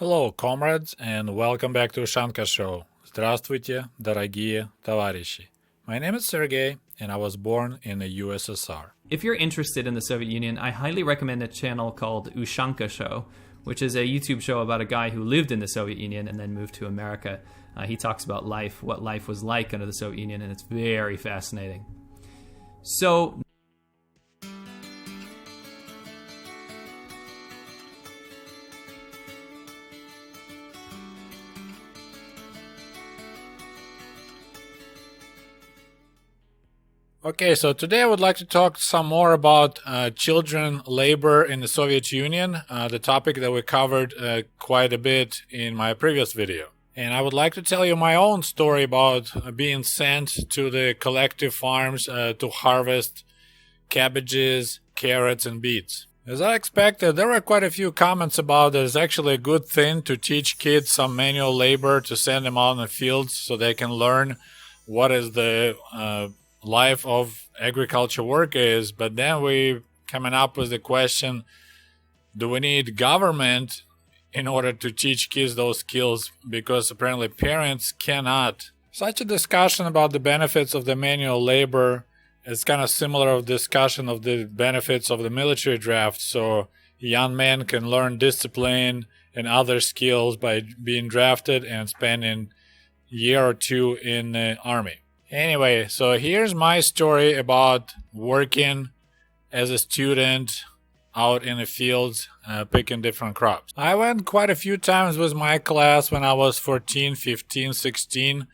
Hello, comrades, and welcome back to Ushanka Show. Здравствуйте, дорогие товарищи. My name is Sergei, and I was born in the USSR. If you're interested in the Soviet Union, I highly recommend a channel called Ushanka Show, which is a YouTube show about a guy who lived in the Soviet Union and then moved to America. He talks about life, what life was like under the Soviet Union, and it's very fascinating. So, Okay, so today I would like to talk some more about children labor in the Soviet Union, the topic that we covered quite a bit in my previous video. And I would like to tell you my own story about being sent to the collective farms to harvest cabbages, carrots, and beets. As I expected, there were quite a few comments about that it's actually a good thing to teach kids some manual labor, to send them out in the fields so they can learn what is the life of agriculture work is. But then we coming up with the question, do we need government in order to teach kids those skills? Because apparently parents cannot. Such a discussion about the benefits of the manual labor is kind of similar of discussion of the benefits of the military draft. So young men can learn discipline and other skills by being drafted and spending a year or two in the army. Anyway, so here's my story about working as a student out in the fields, picking different crops. I went quite a few times with my class when I was 14, 15, 16.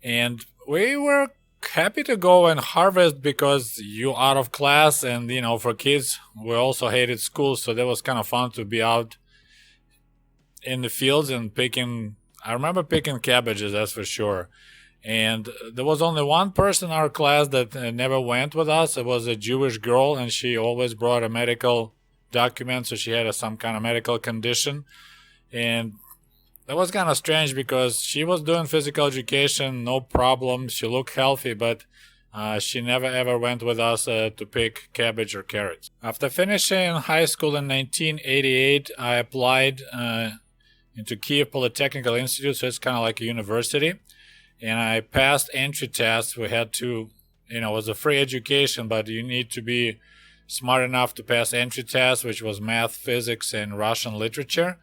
And we were happy to go and harvest because you're out of class. And, for kids, we also hated school. So that was kind of fun to be out in the fields and picking. I remember picking cabbages, that's for sure. And there was only one person in our class that never went with us. It was a Jewish girl, and she always brought a medical document, so she had some kind of medical condition. And that was kind of strange because she was doing physical education, no problem. She looked healthy, but she never ever went with us to pick cabbage or carrots. After finishing high school in 1988, I applied into Kiev Polytechnical Institute, so it's kind of like a university. And I passed entry tests. We had to, it was a free education, but you need to be smart enough to pass entry tests, which was math, physics, and Russian literature.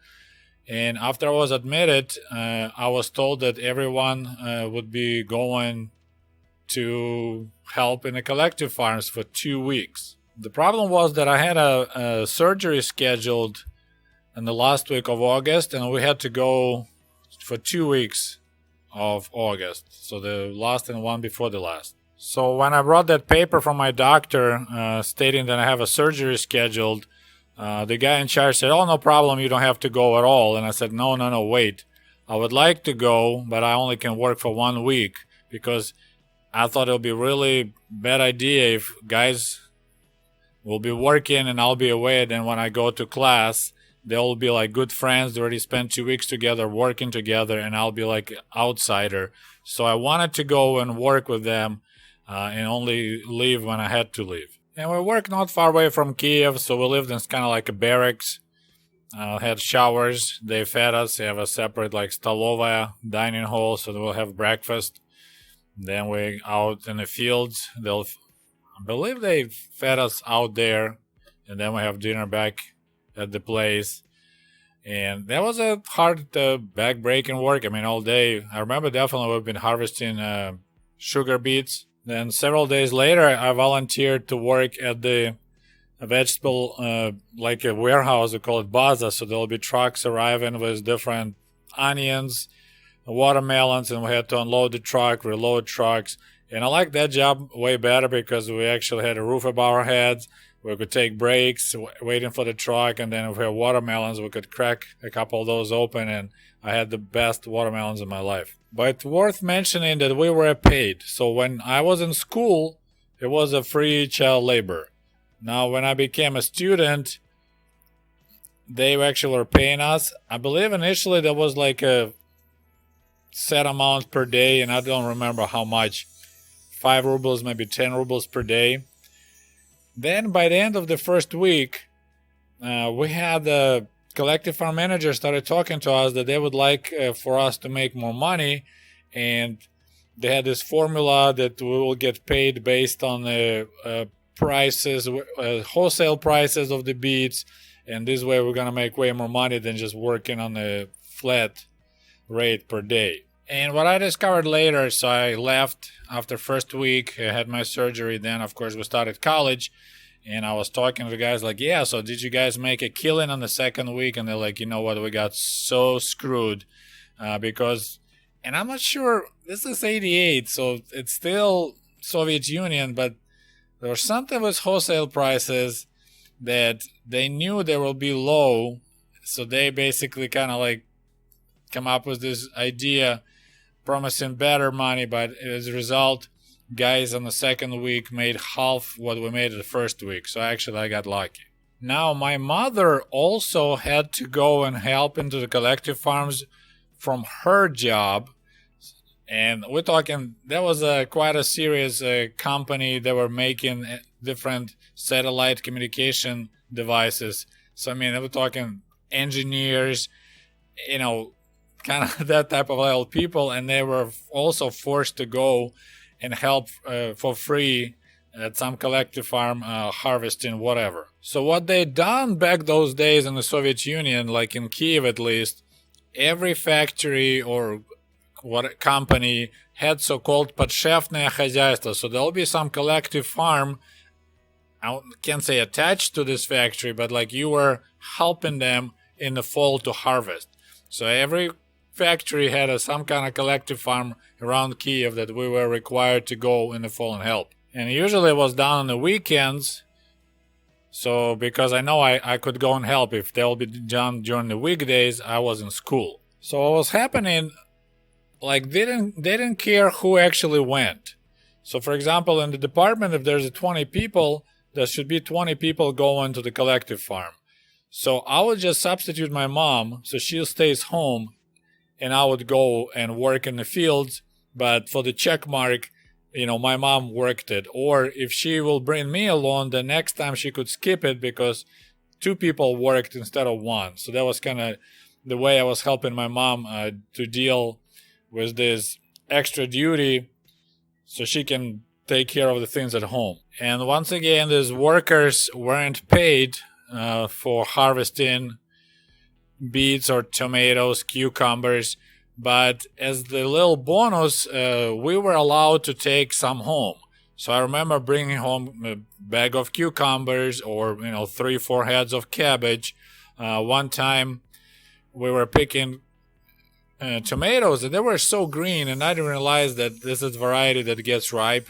And after I was admitted, I was told that everyone would be going to help in the collective farms for 2 weeks. The problem was that I had a surgery scheduled in the last week of August, and we had to go for 2 weeks of August, so the last and one before the last. So when I brought that paper from my doctor stating that I have a surgery scheduled, the guy in charge said, "Oh, no problem, you don't have to go at all." And I said, no, wait. I would like to go, but I only can work for 1 week because I thought it would be really bad idea if guys will be working and I'll be away, and then when I go to class, they'll be like good friends. They already spent 2 weeks together working together, and I'll be like outsider. So I wanted to go and work with them and only leave when I had to leave. And we worked not far away from Kiev, so we lived in kind of like a barracks. Had showers. They fed us. They have a separate like stolovaya dining hall, so we'll have breakfast. Then we out in the fields. I believe they fed us out there, and then we have dinner back at the place. And that was a hard backbreaking work. I mean, all day. I remember definitely we've been harvesting sugar beets. Then several days later, I volunteered to work at the vegetable, like a warehouse. We call it baza. So there'll be trucks arriving with different onions, watermelons, and we had to unload the truck, reload trucks. And I like that job way better because we actually had a roof above our heads. We could take breaks, waiting for the truck, and then if we had watermelons, we could crack a couple of those open, and I had the best watermelons in my life. But worth mentioning that we were paid. So when I was in school, it was a free child labor. Now, when I became a student, they actually were paying us. I believe initially there was like a set amount per day, and I don't remember how much. 5 rubles, maybe 10 rubles per day. Then by the end of the first week, we had collective farm managers started talking to us that they would like for us to make more money, and they had this formula that we will get paid based on the prices, wholesale prices of the beets, and this way we're going to make way more money than just working on a flat rate per day. And what I discovered later, so I left after first week, I had my surgery, then of course we started college, and I was talking to the guys like, yeah, so did you guys make a killing on the second week? And they're like, you know what, we got so screwed because, and I'm not sure, this is 88, so it's still Soviet Union, but there was something with wholesale prices that they knew they will be low, so they basically kind of like come up with this idea promising better money, but as a result, guys on the second week made half what we made the first week. So actually I got lucky. Now my mother also had to go and help into the collective farms from her job, and we're talking, that was quite a serious company. They were making different satellite communication devices. So I mean, we're talking engineers, you know, kind of that type of level people, and they were also forced to go and help for free at some collective farm harvesting whatever. So what they done back those days in the Soviet Union, like in Kiev at least, every factory or what company had so-called подшефное хозяйство. So there'll be some collective farm, I can't say attached to this factory, but like you were helping them in the fall to harvest. So every factory had some kind of collective farm around Kiev that we were required to go in the fall and help. And usually it was done on the weekends. So because I know I could go and help. If they'll be done during the weekdays, I was in school. So what was happening, like they didn't care who actually went. So for example, in the department, if there's 20 people, there should be 20 people going to the collective farm. So I would just substitute my mom, so she stays home, and I would go and work in the fields, but for the check mark, you know, my mom worked it. Or if she will bring me along, the next time she could skip it because 2 people worked instead of 1. So that was kind of the way I was helping my mom to deal with this extra duty so she can take care of the things at home. And once again, these workers weren't paid for harvesting beets or tomatoes, cucumbers, but as the little bonus, we were allowed to take some home. So I remember bringing home a bag of cucumbers or 3-4 heads of cabbage. One time we were picking tomatoes, and they were so green, and I didn't realize that this is a variety that gets ripe,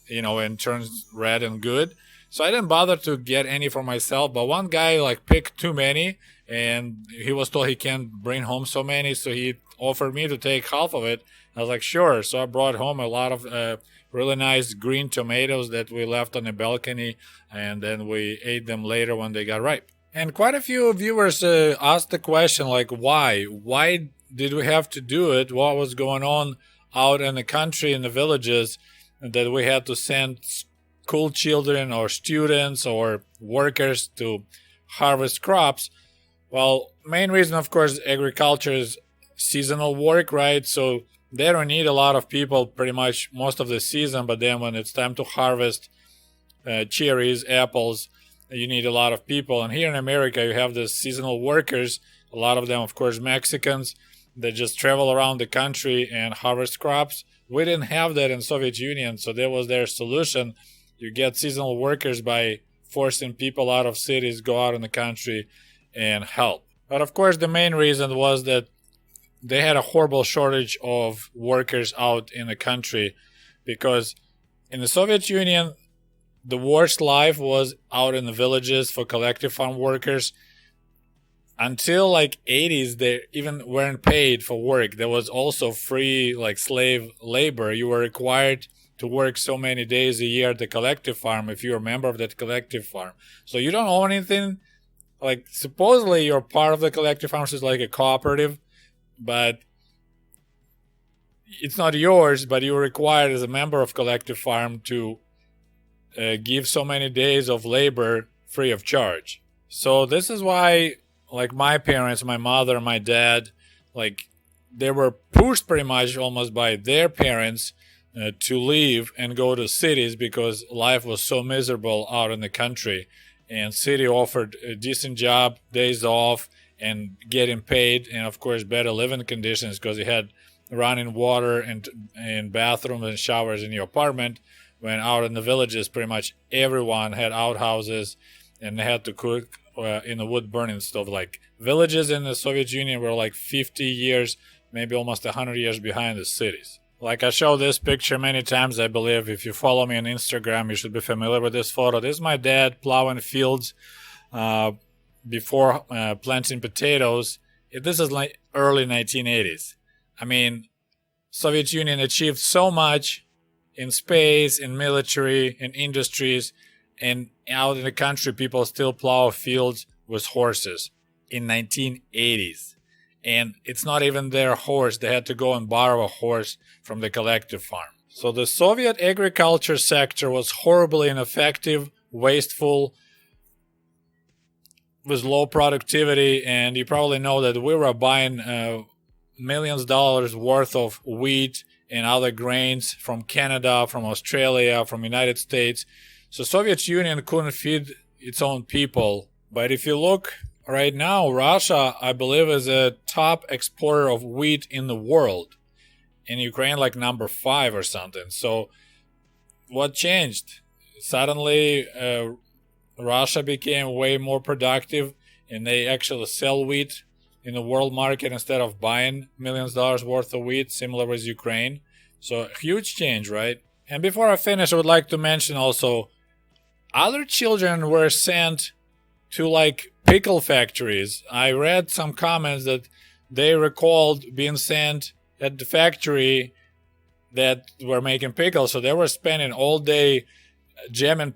and turns red and good. So I didn't bother to get any for myself, but one guy picked too many, and he was told he can't bring home so many, so he offered me to take half of it. I was like, sure. So I brought home a lot of really nice green tomatoes that we left on the balcony, and then we ate them later when they got ripe. And quite a few viewers asked the question, why? Why did we have to do it? What was going on out in the country, in the villages, that we had to send school children or students or workers to harvest crops? Well, main reason, of course, agriculture is seasonal work, right? So they don't need a lot of people pretty much most of the season, but then when it's time to harvest cherries, apples, you need a lot of people. And here in America, you have the seasonal workers, a lot of them, of course, Mexicans, that just travel around the country and harvest crops. We didn't have that in Soviet Union, so that was their solution. You get seasonal workers by forcing people out of cities, go out in the country and help. But of course, the main reason was that they had a horrible shortage of workers out in the country, because in the Soviet Union, the worst life was out in the villages for collective farm workers. Until 80s, they even weren't paid for work. There was also free slave labor. You were required to work so many days a year at the collective farm if you're a member of that collective farm. So you don't own anything. Supposedly you're part of the collective farm, so it's like a cooperative, but it's not yours, but you're required as a member of collective farm to give so many days of labor free of charge. So this is why like my parents, my mother, my dad, like they were pushed pretty much almost by their parents to leave and go to cities because life was so miserable out in the country, and city offered a decent job, days off, and getting paid, and of course better living conditions because you had running water and bathrooms and showers in your apartment. When out in the villages, pretty much everyone had outhouses and they had to cook in a wood burning stove. Like villages in the Soviet Union were like 50 years, maybe almost 100 years behind the cities. Like I show this picture many times, I believe. If you follow me on Instagram, you should be familiar with this photo. This is my dad plowing fields before planting potatoes. This is like early 1980s. I mean, Soviet Union achieved so much in space, in military, in industries, and out in the country, people still plow fields with horses in 1980s. And it's not even their horse. They had to go and borrow a horse from the collective farm. So the Soviet agriculture sector was horribly ineffective, wasteful, with low productivity. And you probably know that we were buying millions of dollars worth of wheat and other grains from Canada, from Australia, from United States. So Soviet Union couldn't feed its own people. But if you look right now, Russia, I believe, is a top exporter of wheat in the world. And Ukraine like number 5 or something. So what changed? Suddenly Russia became way more productive and they actually sell wheat in the world market instead of buying millions of dollars worth of wheat, similar with Ukraine. So huge change, right? And before I finish, I would like to mention also other children were sent to like pickle factories. I read some comments that they recalled being sent at the factory that were making pickles. So they were spending all day jamming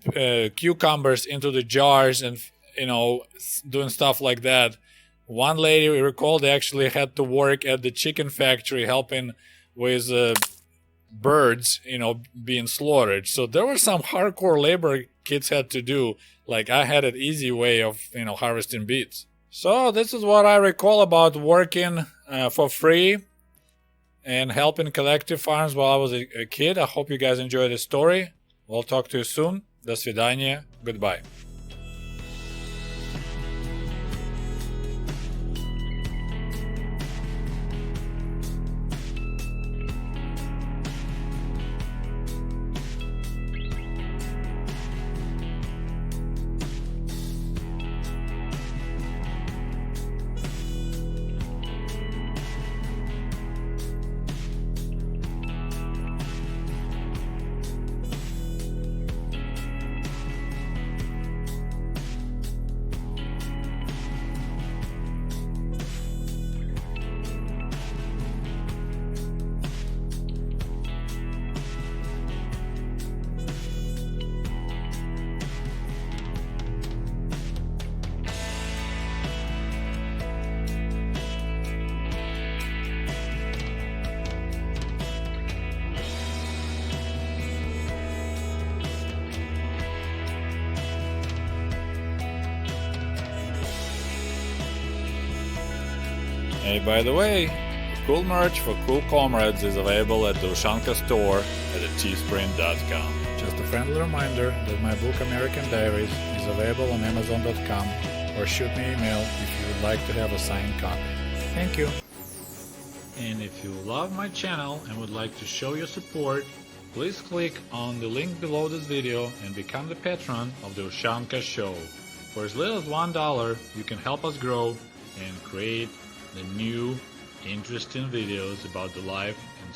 cucumbers into the jars and, you know, doing stuff like that. One lady, we recall, they actually had to work at the chicken factory helping with birds, you know, being slaughtered. So there was some hardcore labor kids had to do. Like I had an easy way of, you know, harvesting beets. So this is what I recall about working for free and helping collective farms while I was a kid. I hope you guys enjoyed the story. We'll talk to you soon. До свидания. Goodbye. Hey, by the way, cool merch for cool comrades is available at the Ushanka store at teespring.com. Just a friendly reminder that my book American Diaries is available on amazon.com, or shoot me an email if you would like to have a signed copy. Thank you. And if you love my channel and would like to show your support, please click on the link below this video and become the patron of the Ushanka Show. For as little as $1, you can help us grow and create the new, interesting videos about the life and